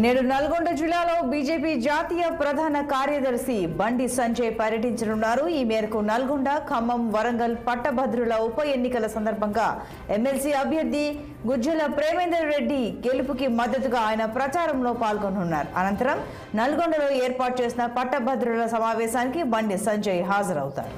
నేడు నల్గొండ జిల్లాలో బీజేపీ జాతీయ ప్రధాన కార్యదర్శి బండి సంజయ్ పర్యటించనున్నారు. ఈ మేరకు నల్గొండ, ఖమ్మం, వరంగల్ పట్టభద్రుల ఉప ఎన్నికల సందర్భంగా ఎమ్మెల్సీ అభ్యర్థి గుజ్జల ప్రేమేందర్ రెడ్డి గెలుపుకి మద్దతుగా ఆయన ప్రచారంలో పాల్గొనున్నారు. అనంతరం నల్గొండలో ఏర్పాటు చేసిన పట్టభద్రుల సమావేశానికి బండి సంజయ్ హాజరవుతారు.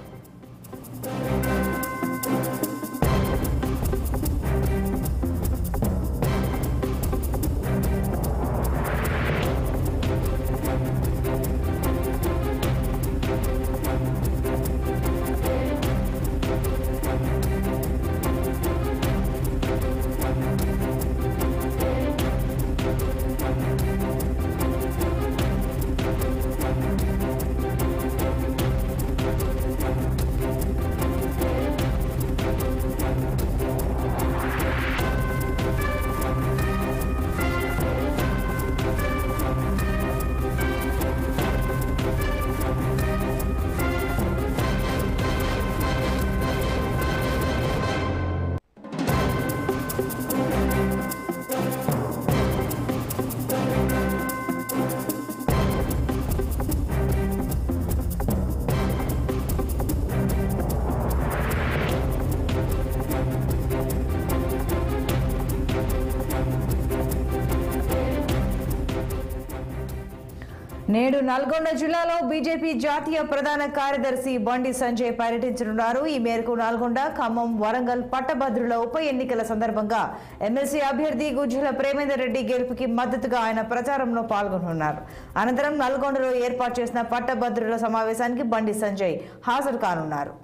నేడు నల్గొండ జిల్లాలో బీజేపీ జాతీయ ప్రధాన కార్యదర్శి బండి సంజయ్ పర్యటించనున్నారు. ఈ మేరకు నల్గొండ, ఖమ్మం, వరంగల్ పట్టభద్రుల ఉప ఎన్నికల సందర్భంగా ఎమ్మెల్సీ అభ్యర్థి గుజ్జల ప్రేమేందర్ రెడ్డి గెలుపుకి మద్దతుగా ఆయన ప్రచారంలో పాల్గొనున్నారు. అనంతరం నల్గొండలో ఏర్పాటు చేసిన పట్టభద్రుల సమావేశానికి బండి సంజయ్ హాజరు కానున్నారు.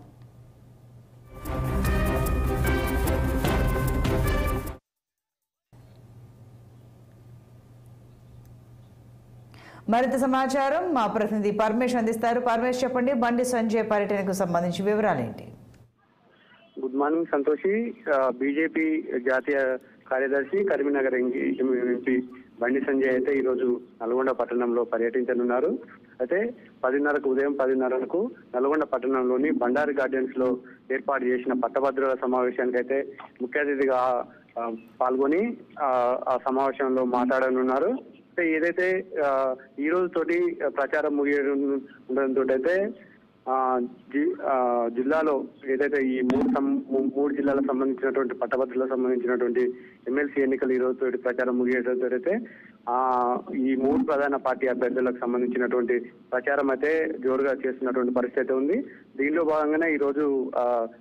మరింత సమాచారం మా ప్రతినిధి పరమేష్ అందిస్తారు. పరమేష్, చెప్పండి, బండి సంజయ్ పర్యటనకు సంబంధించి వివరాలు ఏంటి? Good morning Santoshi. బీజేపీ జాతీయ కార్యదర్శి కరీంనగర్ ఎంపీ బండి సంజయ్ అయితే ఈరోజు నల్గొండ పట్టణంలో పర్యటించనున్నారు. అయితే ఉదయం 10:30కు నల్గొండ పట్టణంలోని బండారి గార్డెన్స్ లో ఏర్పాటు చేసిన పట్టభద్రుల సమావేశానికి అయితే ముఖ్య అతిథిగా పాల్గొని ఆ సమావేశంలో మాట్లాడనున్నారు. ఏదైతే ఈ రోజు తోటి ప్రచారం ముగియడంతో అయితే జిల్లాలో ఏదైతే ఈ మూడు జిల్లాలకు సంబంధించినటువంటి పట్టభద్రులకు సంబంధించినటువంటి ఎమ్మెల్సీ ఎన్నికలు ఈ రోజు తోటి ప్రచారం ముగియడంతో అయితే ఈ మూడు ప్రధాన పార్టీ అభ్యర్థులకు సంబంధించినటువంటి ప్రచారం అయితే జోరుగా చేస్తున్నటువంటి పరిస్థితి ఉంది. దీనిలో భాగంగానే ఈ రోజు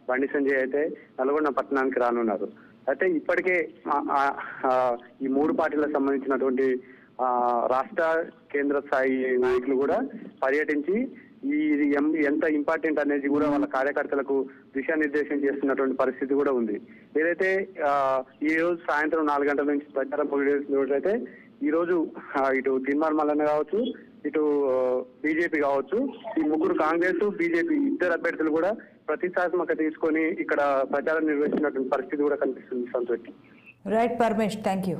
బండి సంజయ్ అయితే నల్గొండ పట్టణానికి రానున్నారు. అయితే ఇప్పటికే ఈ మూడు పార్టీలకు సంబంధించినటువంటి రాష్ట్ర, కేంద్ర స్థాయి నాయకులు కూడా పర్యటించి ఇది ఎంత ఇంపార్టెంట్ అనేది కూడా వాళ్ళ కార్యకర్తలకు దిశానిర్దేశం చేస్తున్నటువంటి పరిస్థితి కూడా ఉంది. ఏదైతే ఈ రోజు సాయంత్రం 4 గంటల నుంచి ప్రచారం ముగిసినట్లయితే ఈ రోజు ఇటు తీర్మాన్ మల్లన్న కావచ్చు, ఇటు బీజేపీ కావచ్చు, ఈ ముగ్గురు కాంగ్రెస్, బీజేపీ ఇద్దరు అభ్యర్థులు కూడా ప్రతిష్టాత్మక తీసుకొని ఇక్కడ ప్రచారం నిర్వహిస్తున్నటువంటి పరిస్థితి కూడా కనిపిస్తుంది. Santosh. Right Paramesh, thank you.